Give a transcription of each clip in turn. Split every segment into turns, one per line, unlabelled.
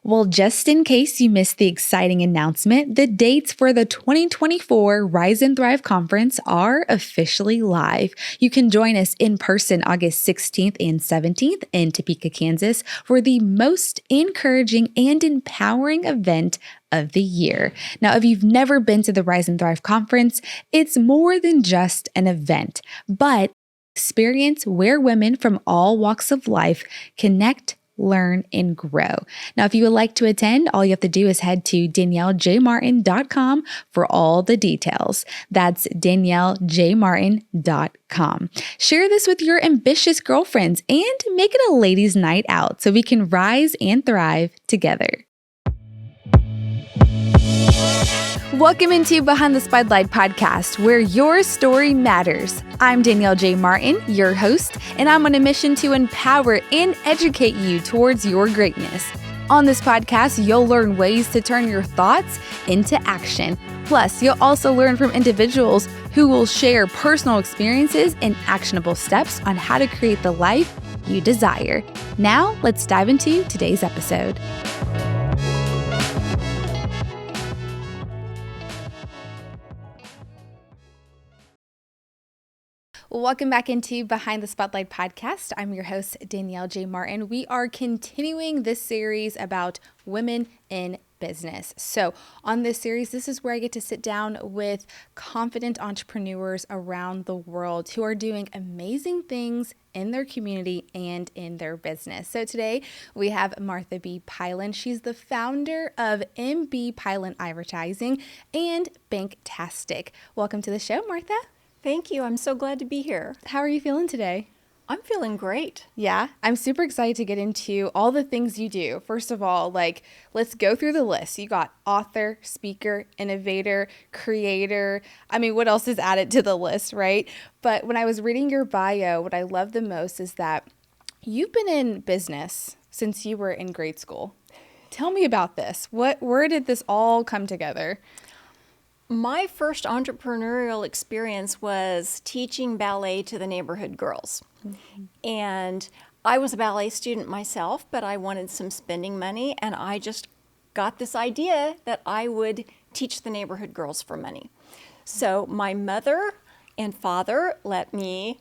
Well, just in case you missed the exciting announcement, the dates for the 2024 Rise and Thrive Conference are officially live. You can join us in person August 16th and 17th in Topeka, Kansas for the most encouraging and empowering event of the year. Now, if you've never been to the Rise and Thrive Conference, it's more than just an event, but experience where women from all walks of life connect, learn, and grow. Now, if you would like to attend, all you have to do is head to DanielleJMartin.com for all the details. That's DanielleJMartin.com. Share this with your ambitious girlfriends and make it a ladies' night out so we can rise and thrive together. Welcome into Behind the Spotlight podcast, where your story matters. I'm Danielle J. Martin, your host, and I'm on a mission to empower and educate you towards your greatness. On this podcast, you'll learn ways to turn your thoughts into action. Plus, you'll also learn from individuals who will share personal experiences and actionable steps on how to create the life you desire. Now, let's dive into today's episode. Welcome back into Behind the Spotlight podcast. I'm your host, Danielle J. Martin. We are continuing this series about women in business. So on this series, this is where I get to sit down with confident entrepreneurs around the world who are doing amazing things in their community and in their business. So today we have Martha B. Pylen. She's the founder of MB Pylen Advertising and Banktastic. Welcome to the show, Martha.
Thank you. I'm so glad to be here.
How are you feeling today?
I'm feeling great.
Yeah, I'm super excited to get into all the things you do. First of all, let's go through the list. You got author, speaker, innovator, creator. I mean, what else is added to the list, right? But when I was reading your bio, what I love the most is that you've been in business since you were in grade school. Tell me about this. Where did this all come together?
My first entrepreneurial experience was teaching ballet to the neighborhood girls. Mm-hmm. And I was a ballet student myself, but I wanted some spending money, and I just got this idea that I would teach the neighborhood girls for money. So my mother and father let me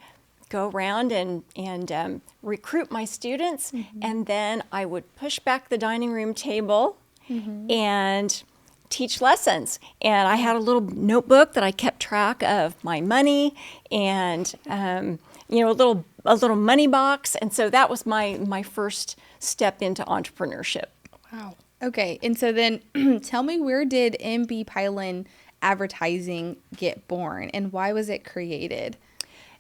go around and recruit my students, mm-hmm. and then I would push back the dining room table, mm-hmm. and teach lessons. And I had a little notebook that I kept track of my money and a little money box. And so that was my first step into entrepreneurship.
Wow. Okay. And so then tell me, where did MB Pylen Advertising get born and why was it created?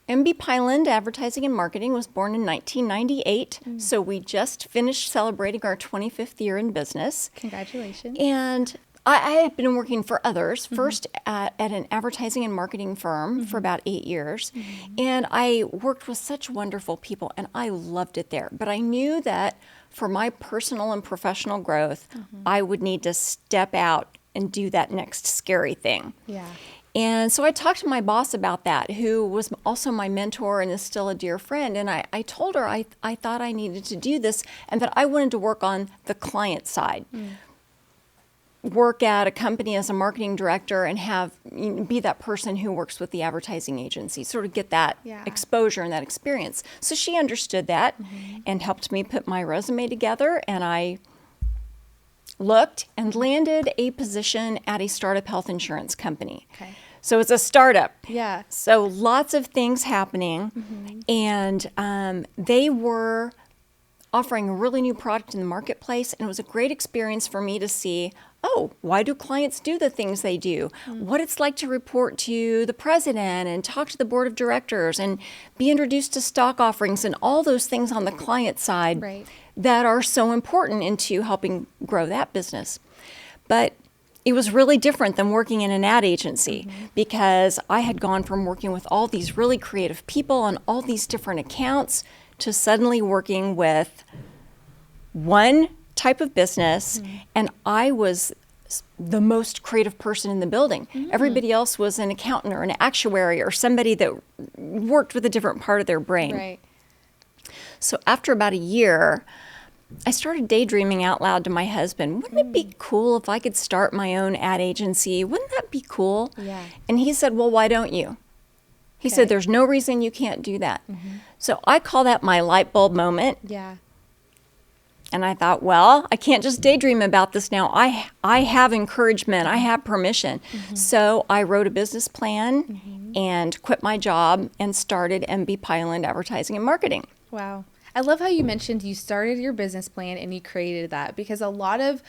MB Pylen Advertising and Marketing was born in 1998. Mm. So we just finished celebrating our 25th year in business.
Congratulations.
And I had been working for others, mm-hmm. first at an advertising and marketing firm, mm-hmm. for about 8 years. Mm-hmm. And I worked with such wonderful people, and I loved it there. But I knew that for my personal and professional growth, mm-hmm. I would need to step out and do that next scary thing.
Yeah.
And so I talked to my boss about that, who was also my mentor and is still a dear friend. And I told her I thought I needed to do this and that I wanted to work on the client side. Mm. Work at a company as a marketing director and be that person who works with the advertising agency, sort of get that exposure and that experience. So she understood that, mm-hmm. and helped me put my resume together, and I looked and landed a position at a startup health insurance company. Okay. So it's a startup.
Yeah.
So lots of things happening, mm-hmm. and they were offering a really new product in the marketplace, and it was a great experience for me to see, why do clients do the things they do? Mm-hmm. What it's like to report to the president and talk to the board of directors and be introduced to stock offerings and all those things on the client side, right. that are so important into helping grow that business. But it was really different than working in an ad agency, mm-hmm. because I had gone from working with all these really creative people on all these different accounts to suddenly working with one type of business, mm-hmm. and I was the most creative person in the building. Mm-hmm. Everybody else was an accountant or an actuary or somebody that worked with a different part of their brain.
Right.
So after about a year, I started daydreaming out loud to my husband. Wouldn't it be cool if I could start my own ad agency? Wouldn't that be cool?
Yeah.
And he said, well, why don't you? He said, there's no reason you can't do that. So I call that my light bulb moment.
Yeah.
And I thought, well, I can't just daydream about this now. I have encouragement. I have permission. So I wrote a business plan and quit my job and started MB Pyland Advertising and Marketing.
Wow. I love how you mentioned you started your business plan and you created that, because a lot of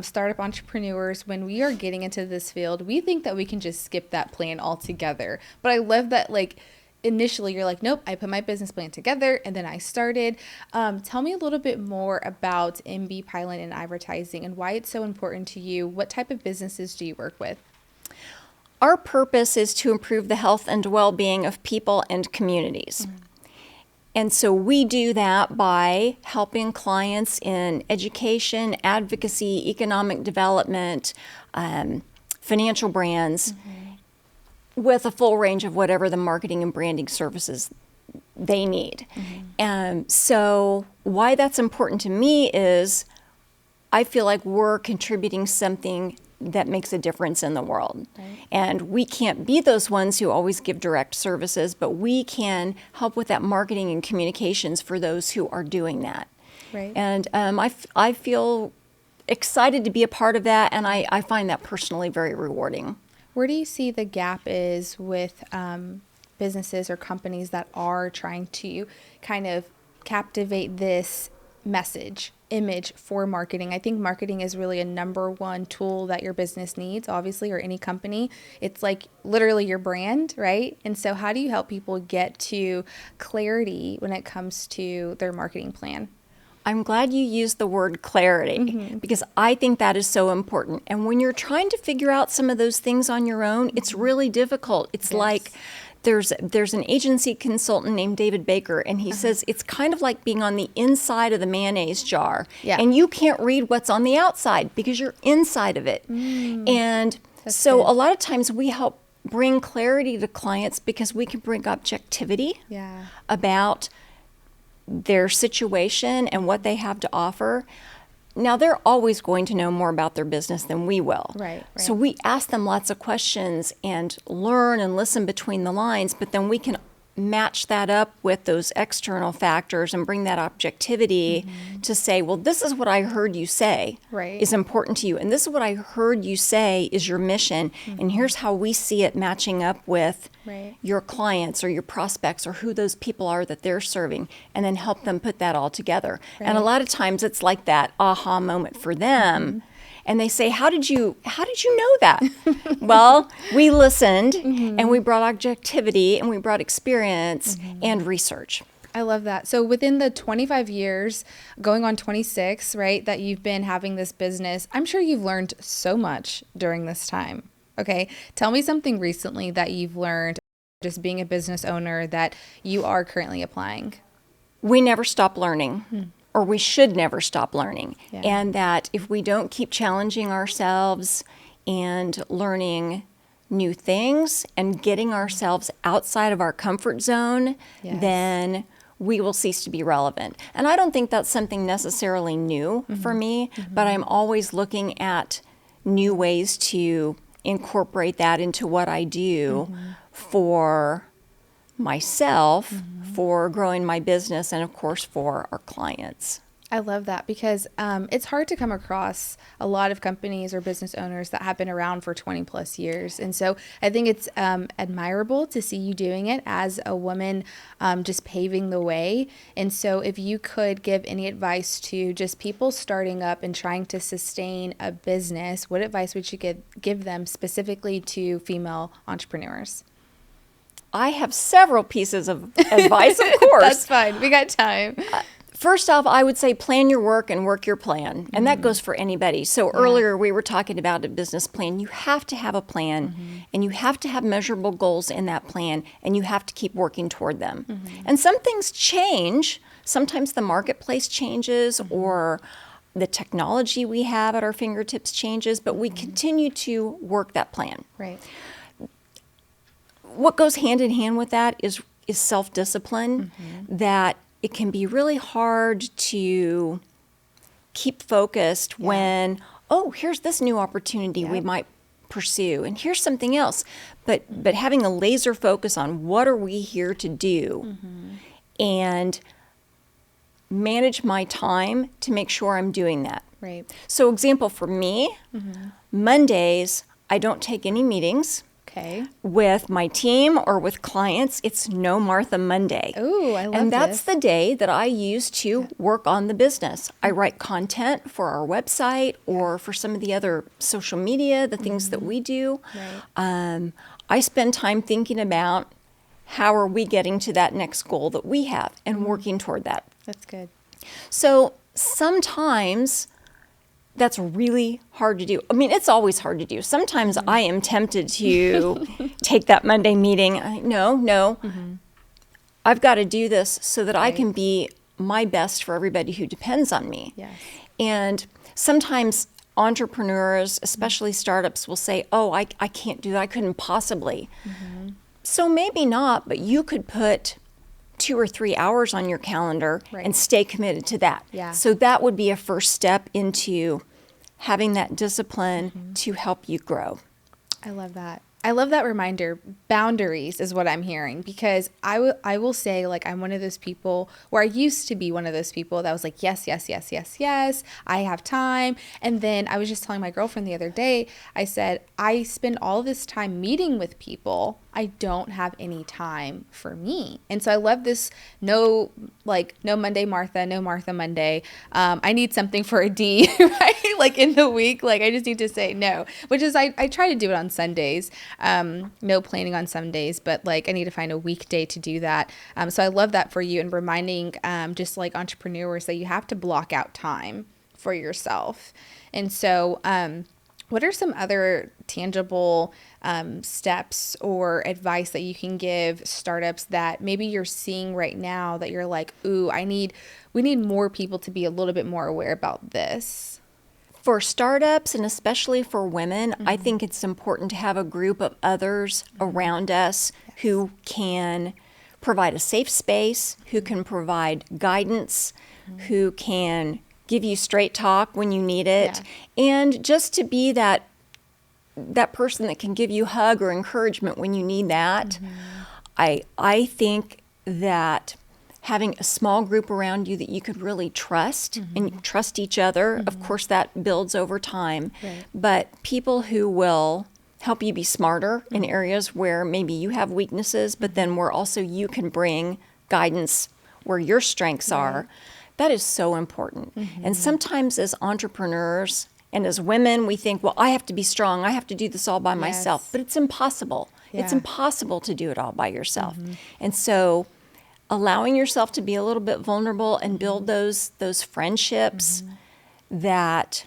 startup entrepreneurs, when we are getting into this field, we think that we can just skip that plan altogether. But I love that, like, initially you're like, nope, I put my business plan together and then I started. Tell me a little bit more about MB Pyland and advertising and why it's so important to you. What type of businesses do you work with?
Our purpose is to improve the health and well-being of people and communities. And so we do that by helping clients in education, advocacy, economic development, financial brands, with a full range of whatever the marketing and branding services they need. And so why that's important to me is I feel like we're contributing something that makes a difference in the world.
Right.
And we can't be those ones who always give direct services, but we can help with that marketing and communications for those who are doing that.
Right.
And I feel excited to be a part of that, and I find that personally very rewarding.
Where do you see the gap is with businesses or companies that are trying to kind of captivate this image for marketing? I think marketing is really a number one tool that your business needs, obviously, or any company. It's like literally your brand, right? And so how do you help people get to clarity when it comes to their marketing plan?
I'm glad you used the word clarity because I think that is so important. And when you're trying to figure out some of those things on your own, it's really difficult. It's like there's an agency consultant named David Baker, and he says it's kind of like being on the inside of the mayonnaise jar.
Yeah.
And you can't read what's on the outside because you're inside of it. And so
good.
a lot of times we help bring clarity to clients because we can bring objectivity about their situation and what they have to offer. Now, they're always going to know more about their business than we will.
Right.
So we ask them lots of questions and learn and listen between the lines, but then we can match that up with those external factors and bring that objectivity to say, well, this is what I heard you say is important to you. And this is what I heard you say is your mission. And here's how we see it matching up with your clients or your prospects or who those people are that they're serving, and then help them put that all together. And a lot of times it's like that aha moment for them. And they say, how did you know that? Well, we listened and we brought objectivity and we brought experience and research.
I love that. So within the 25 years, going on 26, right, that you've been having this business, I'm sure you've learned so much during this time. Okay. Tell me something recently that you've learned just being a business owner that you are currently applying.
We never stop learning. Or we should never stop learning. And that if we don't keep challenging ourselves and learning new things and getting ourselves outside of our comfort zone, then we will cease to be relevant. And I don't think that's something necessarily new for me, but I'm always looking at new ways to incorporate that into what I do for myself, for growing my business, and of course for our clients.
I love that because it's hard to come across a lot of companies or business owners that have been around for 20 plus years. And so I think it's admirable to see you doing it as a woman, just paving the way. And so if you could give any advice to just people starting up and trying to sustain a business, what advice would you give them specifically to female entrepreneurs?
I have several pieces of advice, of course.
That's fine. We got time.
First off, I would say plan your work and work your plan. And that goes for anybody. So earlier we were talking about a business plan. You have to have a plan and you have to have measurable goals in that plan, and you have to keep working toward them. And some things change. Sometimes the marketplace changes or the technology we have at our fingertips changes, but we continue to work that plan.
Right.
What goes hand in hand with that is self-discipline, that it can be really hard to keep focused when, oh, here's this new opportunity we might pursue, and here's something else. But having a laser focus on what are we here to do, and manage my time to make sure I'm doing that.
Right.
So example for me, Mondays, I don't take any meetings.
Okay.
With my team or with clients. It's No Martha Monday.
Ooh, I love
And that's
this.
the day that I use to work on the business. I write content for our website or for some of the other social media, the things that we do.
Right.
I spend time thinking about how are we getting to that next goal that we have and working toward that.
That's good.
So sometimes that's really hard to do. I mean, it's always hard to do. Sometimes I am tempted to take that Monday meeting. No. I've got to do this so that I can be my best for everybody who depends on me.
Yes.
And sometimes entrepreneurs, especially startups, will say, oh, I can't do that. I couldn't possibly. So maybe not, but you could put 2 or 3 hours on your calendar and stay committed to that.
Yeah.
So that would be a first step into having that discipline to help you grow.
I love that. I love that reminder. Boundaries is what I'm hearing, because I will say, like, I'm one of those people, or I used to be one of those people that was like, yes, I have time. And then I was just telling my girlfriend the other day, I said, I spend all this time meeting with people. I don't have any time for me. And so I love this no Monday Martha, no Martha Monday. I need something for a D, right? Like in the week, like I just need to say no, which is I try to do it on Sundays. No planning on Sundays, but like I need to find a weekday to do that. So I love that for you, and reminding just like entrepreneurs that you have to block out time for yourself. And so what are some other tangible steps or advice that you can give startups that maybe you're seeing right now that you're like, ooh, we need more people to be a little bit more aware about this?
For startups, and especially for women, I think it's important to have a group of others around us who can provide a safe space, who can provide guidance, who can give you straight talk when you need it, and just to be that person that can give you a hug or encouragement when you need that. I think that having a small group around you that you could really trust and you trust each other, of course that builds over time, but people who will help you be smarter in areas where maybe you have weaknesses, but then where also you can bring guidance where your strengths are, that is so important. And sometimes as entrepreneurs and as women, we think, well, I have to be strong. I have to do this all by myself. But it's impossible. It's impossible to do it all by yourself. And so allowing yourself to be a little bit vulnerable and build those friendships that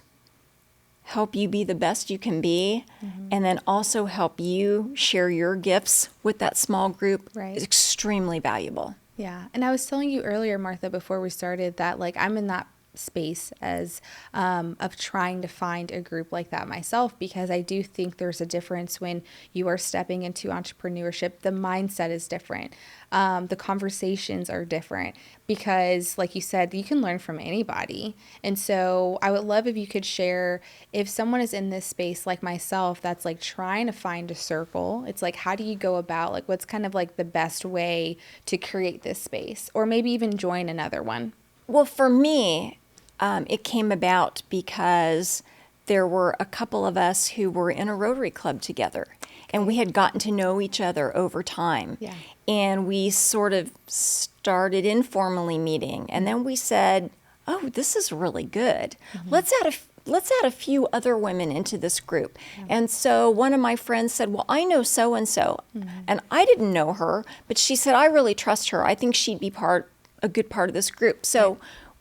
help you be the best you can be, and then also help you share your gifts with that small group is extremely valuable.
Yeah. And I was telling you earlier, Martha, before we started, that like I'm in that space as of trying to find a group like that myself, because I do think there's a difference when you are stepping into entrepreneurship. The mindset is different. The conversations are different, because like you said, you can learn from anybody. And so I would love if you could share, if someone is in this space like myself that's like trying to find a circle, it's like, how do you go about, like, what's kind of like the best way to create this space, or maybe even join another one?
Well, for me, it came about because there were a couple of us who were in a Rotary Club together, and we had gotten to know each other over time.
Yeah.
And we sort of started informally meeting, and then we said, oh, this is really good. Let's add a few other women into this group. And so one of my friends said, well, I know so-and-so. And I didn't know her, but she said, I really trust her. I think she'd be a good part of this group. So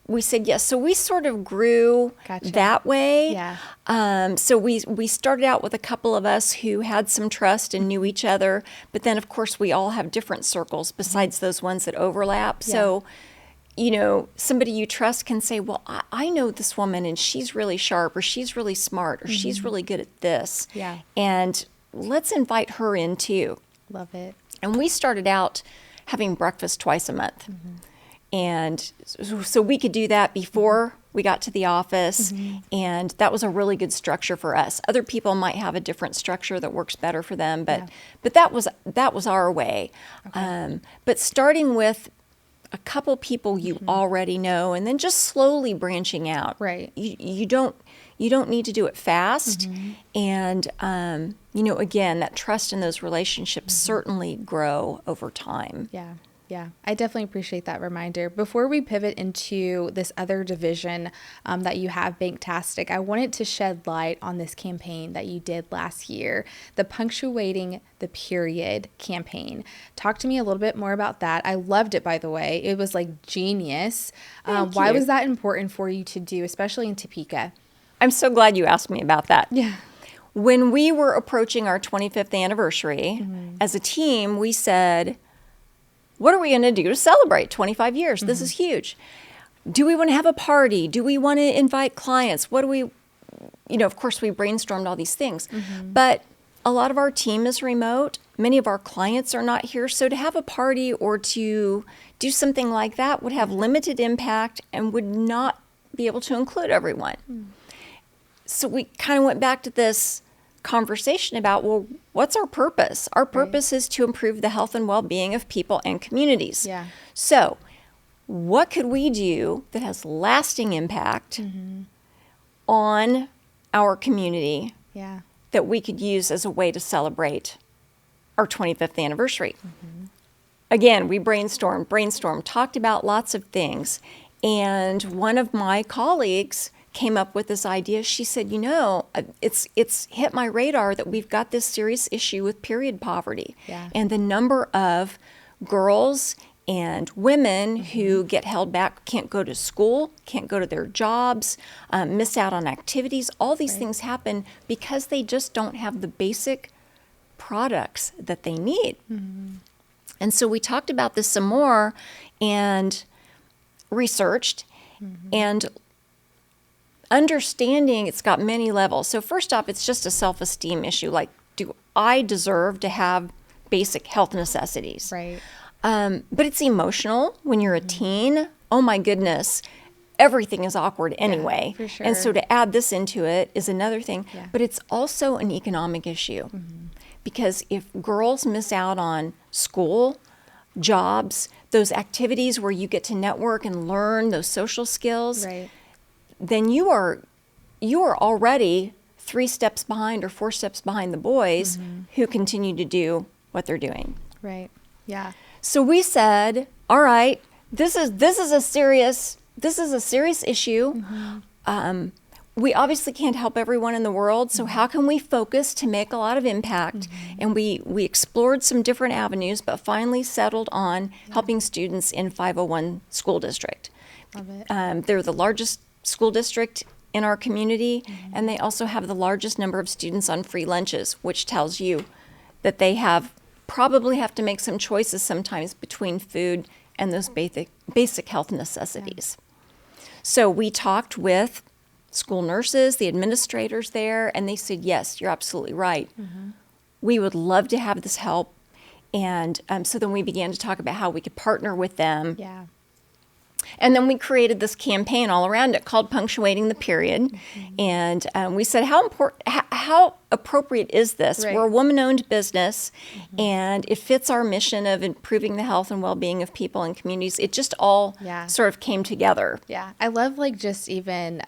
we said yes. So we sort of grew that way.
Yeah.
So we started out with a couple of us who had some trust and knew each other. But then, of course, we all have different circles besides those ones that overlap.
Yeah.
So, you know, somebody you trust can say, well, I know this woman and she's really sharp, or she's really smart, or she's really good at this.
Yeah.
And let's invite her in too.
Love it.
And we started out having breakfast twice a month. And so we could do that before we got to the office, and that was a really good structure for us. Other people might have a different structure that works better for them, but that was our way. But starting with a couple people you already know, and then just slowly branching out.
Right.
You don't need to do it fast, and again, that trust in those relationships certainly grow over time.
Yeah, I definitely appreciate that reminder. Before we pivot into this other division that you have, Banktastic, I wanted to shed light on this campaign that you did last year, the Punctuating the Period campaign. Talk to me a little bit more about that. I loved it, by the way. It was like genius. Why was that important for you to do, especially in Topeka?
I'm so glad you asked me about that.
Yeah.
When we were approaching our 25th anniversary, as a team, we said, what are we going to do to celebrate 25 years? This is huge. Do we want to have a party? Do we want to invite clients? What do we, of course, we brainstormed all these things. But a lot of our team is remote. Many of our clients are not here. So to have a party or to do something like that would have limited impact and would not be able to include everyone. So we kind of went back to this conversation about, well, what's our purpose? Our purpose is to improve the health and well-being of people and communities.
Yeah.
So what could we do that has lasting impact on our community that we could use as a way to celebrate our 25th anniversary? Again, we brainstormed, talked about lots of things. And one of my colleagues came up with this idea. She said, it's hit my radar that we've got this serious issue with period poverty. And the number of girls and women who get held back, can't go to school, can't go to their jobs, miss out on activities. All these things happen because they just don't have the basic products that they need. And so we talked about this some more and researched and understanding it's got many levels. So first off, it's just a self-esteem issue. Like, do I deserve to have basic health necessities?
Right.
But it's emotional when you're a teen. Oh my goodness, everything is awkward anyway.
For sure.
And so to add this into it is another thing. But it's also an economic issue. Because if girls miss out on school, jobs, those activities where you get to network and learn those social skills, then you are already 3 steps behind or 4 steps behind the boys who continue to do what they're doing.
Right. Yeah.
So we said, all right, this is a serious issue. We obviously can't help everyone in the world, so how can we focus to make a lot of impact? And we explored some different avenues, but finally settled on helping students in 501 school district.
Love it.
They're the largest school district in our community, and they also have the largest number of students on free lunches, which tells you that they probably have to make some choices sometimes between food and those basic health necessities. So we talked with school nurses, the administrators there, and they said, yes, you're absolutely right. We would love to have this help. And so then we began to talk about how we could partner with them. And then we created this campaign all around it called Punctuating the Period. And we said, how appropriate is this? We're a woman-owned business, and it fits our mission of improving the health and well-being of people and communities. It just all sort of came together.
Yeah. I love just even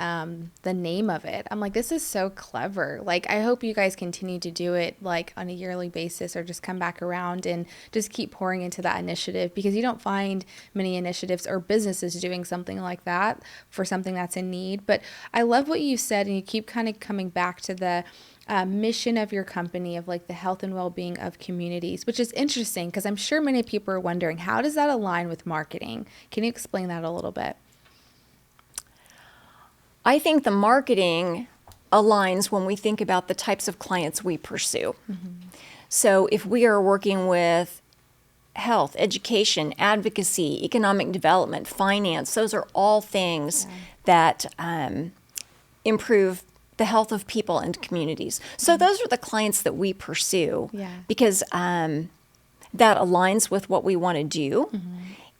the name of it. I'm like, this is so clever. I hope you guys continue to do it on a yearly basis, or just come back around and just keep pouring into that initiative, because you don't find many initiatives or businesses doing something like that for something that's in need. But I love what you said, and you keep kind of coming back to the mission of your company of the health and well-being of communities, which is interesting because I'm sure many people are wondering, how does that align with marketing? Can you explain that a little bit?
I think the marketing aligns when we think about the types of clients we pursue. So if we are working with health, education, advocacy, economic development, finance, those are all things that improve the health of people and communities. So those are the clients that we pursue because that aligns with what we want to do.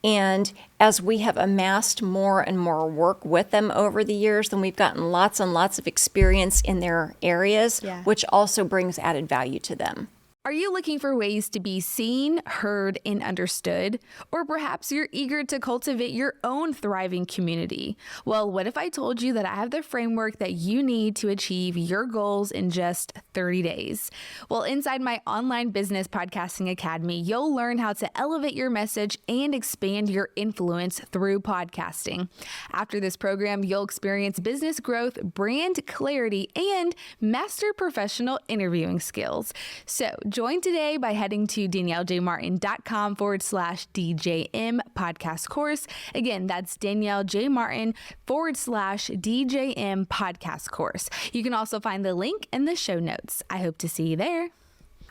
And as we have amassed more and more work with them over the years, then we've gotten lots and lots of experience in their areas, which also brings added value to them.
Are you looking for ways to be seen, heard, and understood? Or perhaps you're eager to cultivate your own thriving community? Well, what if I told you that I have the framework that you need to achieve your goals in just 30 days? Well, inside my online business podcasting academy, you'll learn how to elevate your message and expand your influence through podcasting. After this program, you'll experience business growth, brand clarity, and master professional interviewing skills. So join today by heading to daniellejmartin.com/DJM podcast course. Again, that's daniellejmartin.com/DJM podcast course. You can also find the link in the show notes. I hope to see you there.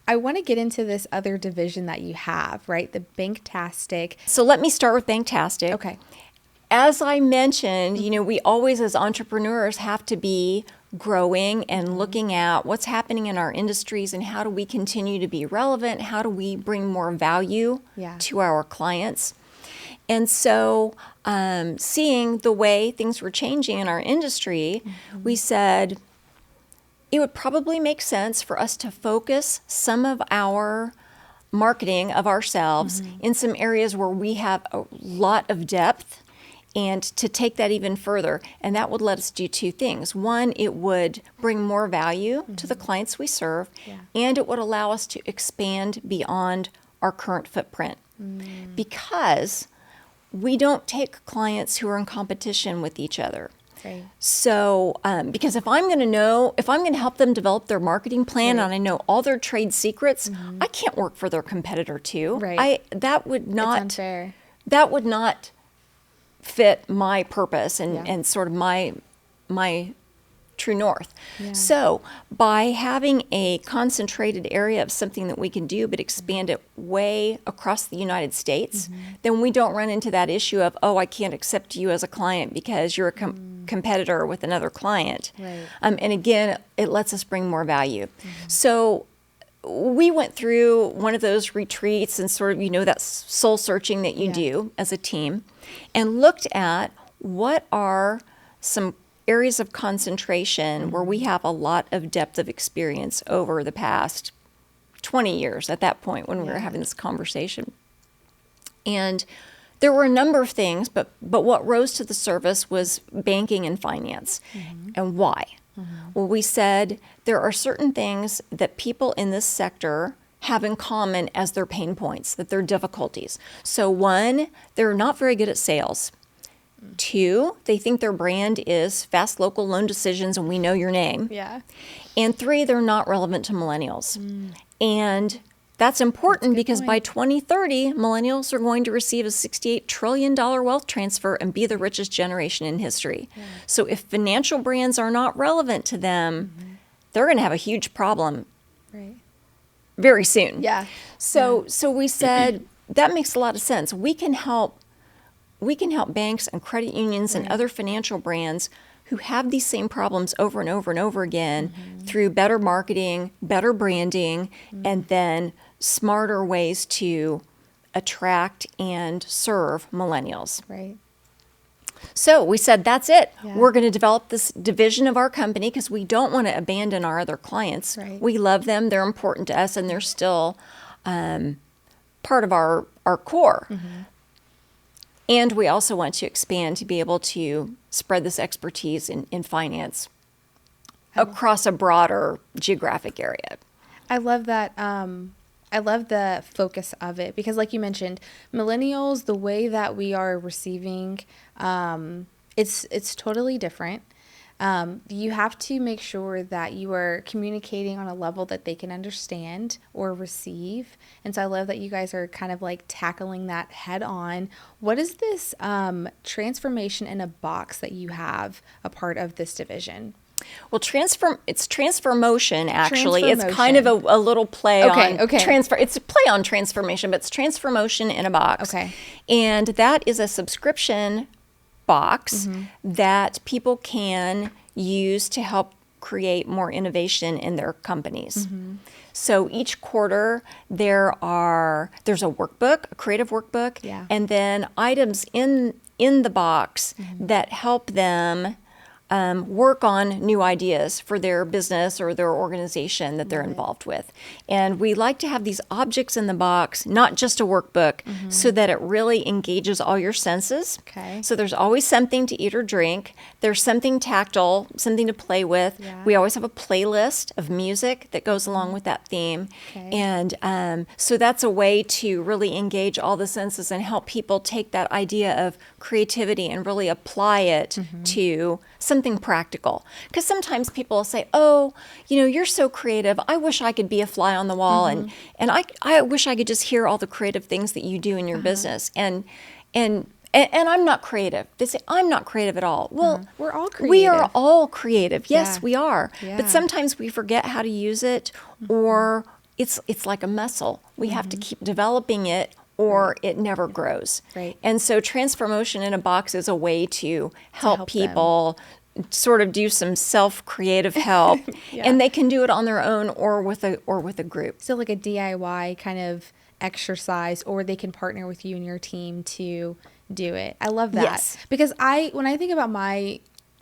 I want to get into this other division that you have, right? The Banktastic.
So let me start with Banktastic.
Okay.
As I mentioned, we always as entrepreneurs have to be growing and looking at what's happening in our industries and how do we continue to be relevant, how do we bring more value to our clients. And so seeing the way things were changing in our industry, we said it would probably make sense for us to focus some of our marketing of ourselves in some areas where we have a lot of depth, and to take that even further. And that would let us do two things. One, it would bring more value to the clients we serve, and it would allow us to expand beyond our current footprint. Because we don't take clients who are in competition with each other.
Right.
So, because if I'm going to help them develop their marketing plan and I know all their trade secrets, I can't work for their competitor too.
Right.
That would not,
it's unfair.
That would not fit my purpose and sort of my true north. So by having a concentrated area of something that we can do but expand it way across the United States, then we don't run into that issue of, I can't accept you as a client because you're a competitor with another client.
Right.
And again, it lets us bring more value. So we went through one of those retreats and sort of, that soul searching that you do as a team, and looked at what are some areas of concentration where we have a lot of depth of experience over the past 20 years at that point when we were having this conversation. And there were a number of things, but what rose to the surface was banking and finance. And why? Well, we said there are certain things that people in this sector have in common as their pain points, that they're difficulties. So one, they're not very good at sales. Two, they think their brand is fast local loan decisions and we know your name.
Yeah.
And three, they're not relevant to millennials. And that's important because by 2030, millennials are going to receive a $68 trillion wealth transfer and be the richest generation in history. So if financial brands are not relevant to them, they're going to have a huge problem very soon. So we said, that makes a lot of sense. We can help banks and credit unions and other financial brands who have these same problems over and over and over again through better marketing, better branding, and then smarter ways to attract and serve millennials.
Right.
So we said, that's it. We're going to develop this division of our company because we don't want to abandon our other clients. We love them. They're important to us, and they're still part of our core. And we also want to expand to be able to spread this expertise in finance across a broader geographic area.
I love that. I love the focus of it because, like you mentioned, millennials, the way that we are receiving, it's totally different. You have to make sure that you are communicating on a level that they can understand or receive. And so I love that you guys are kind of like tackling that head on. What is this transformation in a box that you have a part of this division?
Well, it's Transformotion, actually. It's kind of a little play on transfer. It's a play on transformation, but it's Transformotion in a box. And that is a subscription box that people can use to help create more innovation in their companies. So each quarter there's a workbook, a creative workbook, and then items in the box that help them work on new ideas for their business or their organization that they're involved with. And we like to have these objects in the box, not just a workbook, so that it really engages all your senses.
Okay.
So there's always something to eat or drink. There's something tactile, something to play with.
Yeah.
We always have a playlist of music that goes along with that theme.
Okay.
And so that's a way to really engage all the senses and help people take that idea of creativity and really apply it to something practical. Because sometimes people will say, oh, you're so creative. I wish I could be a fly on the wall. And I wish I could just hear all the creative things that you do in your business. And I'm not creative. They say, I'm not creative at all. Well,
we're all creative.
We are all creative. Yes,
Yeah.
we are.
Yeah.
But sometimes we forget how to use it, or it's like a muscle. We have to keep developing it, or it never grows.
Right.
And so Transformotion in a Box is a way to help
help
people sort of do some self-creative help.
Yeah.
And they can do it on their own or with a group.
So like a DIY kind of exercise, or they can partner with you and your team to do it. I love that.
Yes.
Because when I think about my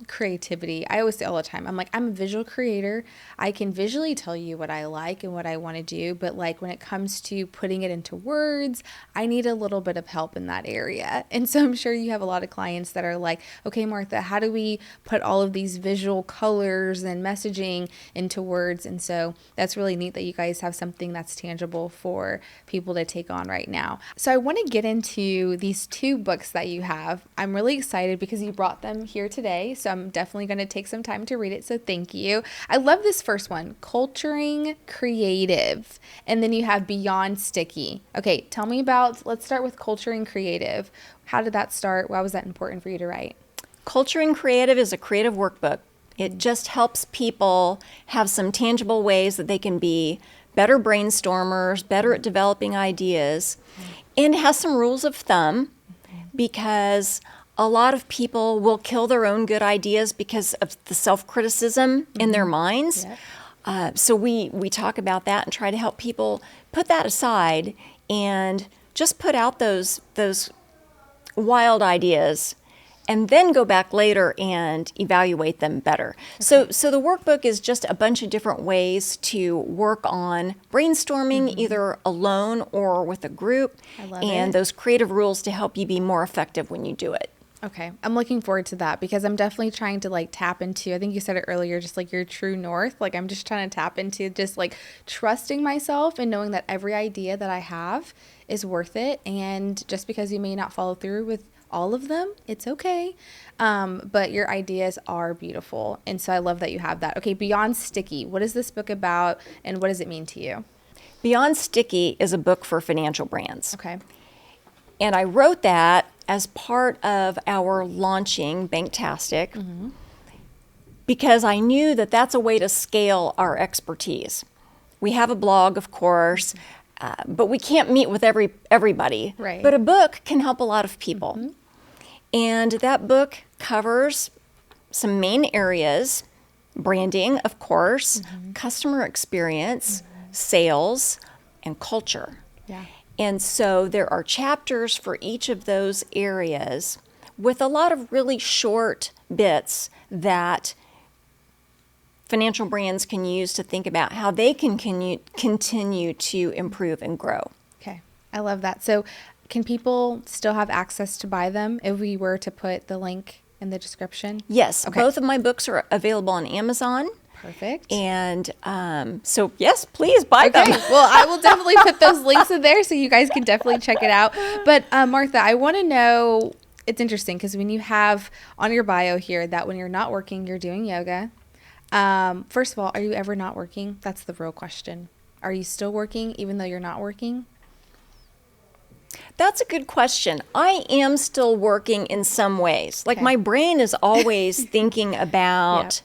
creativity, I always say all the time, I'm like, I'm a visual creator. I can visually tell you what I like and what I want to do, but like when it comes to putting it into words, I need a little bit of help in that area. And so I'm sure you have a lot of clients that are like, okay, Martha, how do we put all of these visual colors and messaging into words? And so that's really neat that you guys have something that's tangible for people to take on right now. So I want to get into these 2 books that you have. I'm really excited because you brought them here today. So I'm definitely going to take some time to read it. So thank you. I love this first one, Culturing Creative. And then you have Beyond Sticky. Okay, tell me let's start with Culturing Creative. How did that start? Why was that important for you to write?
Culturing Creative is a creative workbook. It just helps people have some tangible ways that they can be better brainstormers, better at developing ideas, and has some rules of thumb, because a lot of people will kill their own good ideas because of the self-criticism in their minds.
Yep.
So we talk about that and try to help people put that aside and just put out those wild ideas and then go back later and evaluate them better. Okay. So the workbook is just a bunch of different ways to work on brainstorming, either alone or with a group.
I love
and
it.
Those creative rules to help you be more effective when you do it.
Okay. I'm looking forward to that because I'm definitely trying to like tap into, I think you said it earlier, just like your true north. Like I'm just trying to tap into just like trusting myself and knowing that every idea that I have is worth it. And just because you may not follow through with all of them, it's okay. But your ideas are beautiful. And so I love that you have that. Okay. Beyond Sticky. What is this book about and what does it mean to you?
Beyond Sticky is a book for financial brands.
Okay.
And I wrote that as part of our launching Banktastic because I knew that that's a way to scale our expertise. We have a blog, of course, but we can't meet with everybody.
Right.
But a book can help a lot of people. And that book covers some main areas: branding, of course, customer experience, sales, and culture.
Yeah.
And so there are chapters for each of those areas with a lot of really short bits that financial brands can use to think about how they can continue to improve and grow.
Okay. I love that. So can people still have access to buy them if we were to put the link in the description?
Yes.
Okay.
Both of my books are available on Amazon.
Perfect.
And so, yes, please buy them.
Well, I will definitely put those links in there so you guys can definitely check it out. But Martha, I want to know, it's interesting because when you have on your bio here that when you're not working, you're doing yoga. First of all, are you ever not working? That's the real question. Are you still working even though you're not working?
That's a good question. I am still working in some ways. Like my brain is always thinking about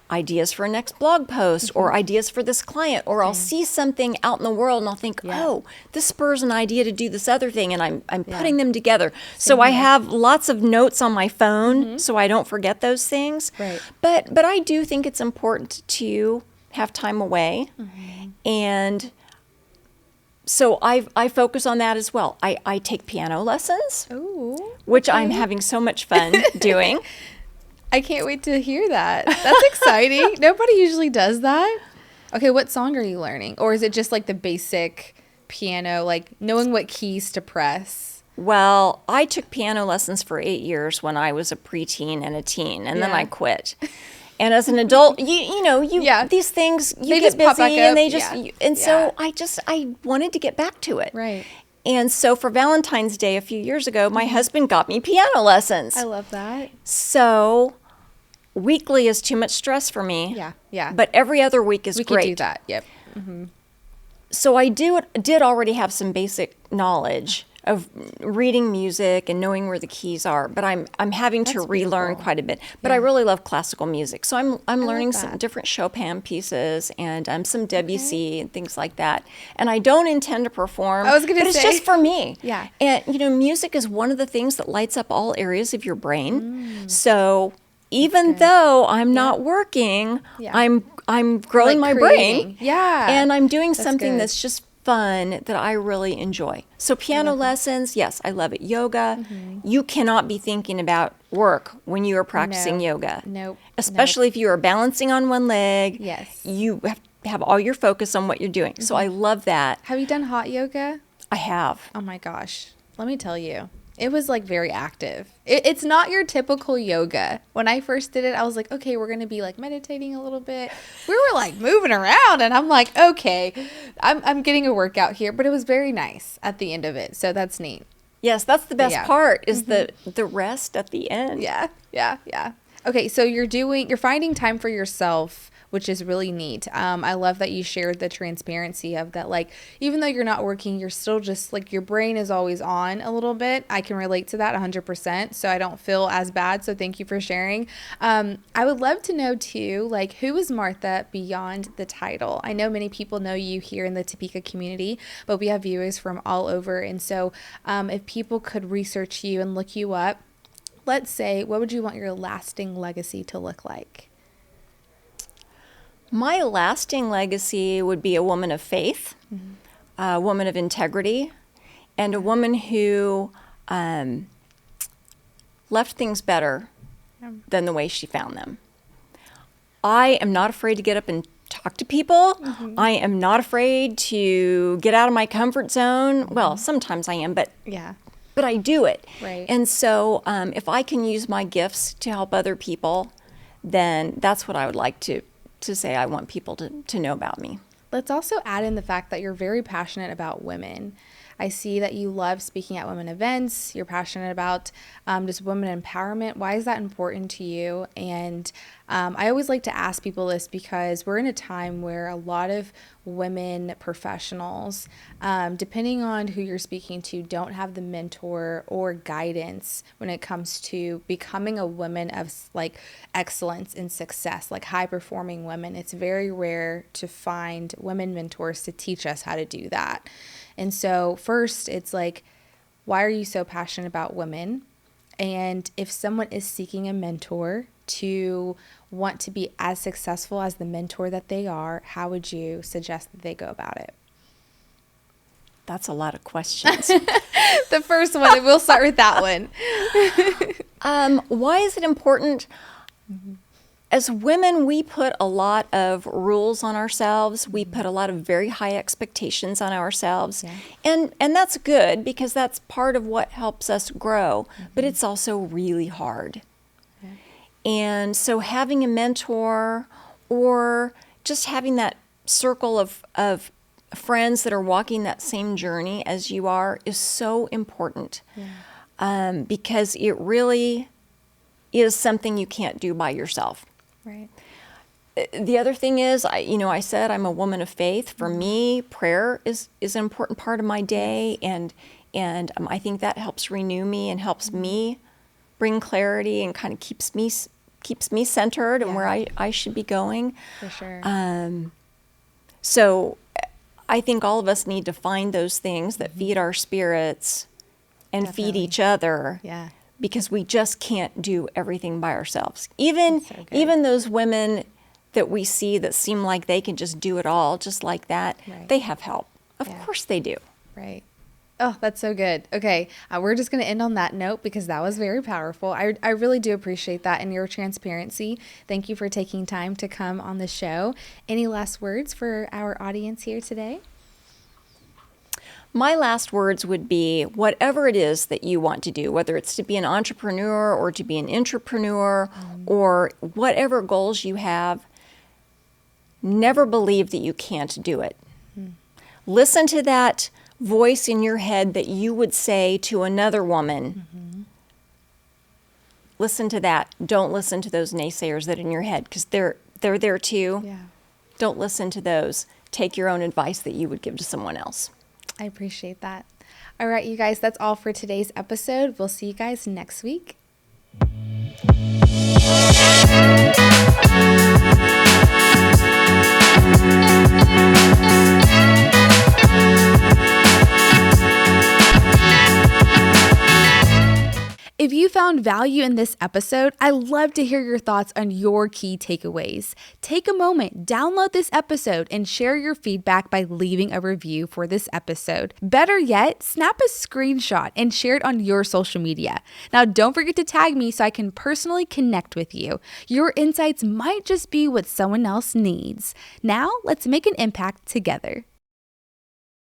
ideas for a next blog post or ideas for this client, or I'll see something out in the world and I'll think, oh, this spurs an idea to do this other thing, and I'm putting them together. So I have lots of notes on my phone so I don't forget those things.
Right.
But I do think it's important to have time away, and so I focus on that as well. I take piano lessons,
Ooh.
which I'm having so much fun doing.
I can't wait to hear that. That's exciting. Nobody usually does that. Okay, what song are you learning? Or is it just like the basic piano, like knowing what keys to press?
Well, I took piano lessons for 8 years when I was a preteen and a teen, and then I quit. And as an adult, you know, these things, you
They
get
just pop
busy
back up.
and they just, so
Yeah.
I wanted to get back to it.
Right.
And so for Valentine's Day a few years ago, my husband got me piano lessons.
I love that.
So weekly is too much stress for me.
Yeah.
But every other week is
We
great.
could do that. Yep.
So I did already have some basic knowledge of reading music and knowing where the keys are, but I'm having to relearn quite a bit. But I really love classical music, so I'm learning some
that.
different Chopin pieces and some Debussy and things like that. And I don't intend to perform.
I was gonna
but it's
say.
just for me.
Yeah.
And music is one of the things that lights up all areas of your brain. So even though I'm not working,
Yeah.
I'm growing
Like
my
creating.
brain.
Yeah.
And I'm doing
That's
something
good.
that's just fun that I really enjoy. So piano lessons, yes, I love it. Yoga, you cannot be thinking about work when you are practicing
No.
yoga.
Nope.
Especially if you are balancing on one leg.
Yes.
You have to have all your focus on what you're doing. So I love that.
Have you done hot yoga?
I have.
Oh my gosh. Let me tell you. It was like very active. It's not your typical yoga. When I first did it, I was like, okay, we're going to be like meditating a little bit. We were like moving around and I'm like, okay, I'm getting a workout here, but it was very nice at the end of it. So that's neat.
Yes, that's the best
Yeah.
part is the rest at the end.
Yeah. Okay, so you're finding time for yourself, which is really neat. I love that you shared the transparency of that. Like, even though you're not working, you're still just like your brain is always on a little bit. I can relate to that 100%. So I don't feel as bad. So thank you for sharing. I would love to know too, like, who is Martha beyond the title? I know many people know you here in the Topeka community, but we have viewers from all over. And so if people could research you and look you up, let's say, what would you want your lasting legacy to look like?
My lasting legacy would be a woman of faith, a woman of integrity, and a woman who left things better than the way she found them. I am not afraid to get up and talk to people. I am not afraid to get out of my comfort zone. Well, sometimes I am, but I do it.
Right.
And so if I can use my gifts to help other people, then that's what I would like to say I want people to know about me.
Let's also add in the fact that you're very passionate about women. I see that you love speaking at women events. You're passionate about just women empowerment. Why is that important to you? And I always like to ask people this because we're in a time where a lot of women professionals, depending on who you're speaking to, don't have the mentor or guidance when it comes to becoming a woman of like excellence and success, like high performing women. It's very rare to find women mentors to teach us how to do that. And so first, it's like, why are you so passionate about women? And if someone is seeking a mentor to want to be as successful as the mentor that they are, how would you suggest that they go about it?
That's a lot of questions.
The first one, we'll start with that one.
Why is it important? As women, we put a lot of rules on ourselves. We put a lot of very high expectations on ourselves. And that's good because that's part of what helps us grow. But it's also really hard. And so having a mentor or just having that circle of friends that are walking that same journey as you are is so important. Because it really is something you can't do by yourself.
Right.
The other thing is, I said I'm a woman of faith. For me, prayer is an important part of my day, and I think that helps renew me and helps me bring clarity and kind of keeps keeps me centered and where I should be going.
For sure.
So I think all of us need to find those things that feed our spirits and feed each other.
Yeah.
Because we just can't do everything by ourselves. Even
so good.
even those women that we see that seem like they can just do it all just like that,
Right.
they have help. Of
Yeah.
course they do.
Right. Oh, that's so good. Okay. We're just going to end on that note because that was very powerful. I really do appreciate that and your transparency. Thank you for taking time to come on the show. Any last words for our audience here today?
My last words would be whatever it is that you want to do, whether it's to be an entrepreneur or to be an intrapreneur or whatever goals you have, never believe that you can't do it. Listen to that voice in your head that you would say to another woman. Listen to that. Don't listen to those naysayers that are in your head because they're there too.
Yeah.
Don't listen to those. Take your own advice that you would give to someone else.
I appreciate that. All right, you guys, that's all for today's episode. We'll see you guys next week. If you found value in this episode, I'd love to hear your thoughts on your key takeaways. Take a moment, download this episode, and share your feedback by leaving a review for this episode. Better yet, snap a screenshot and share it on your social media. Now, don't forget to tag me so I can personally connect with you. Your insights might just be what someone else needs. Now, let's make an impact together.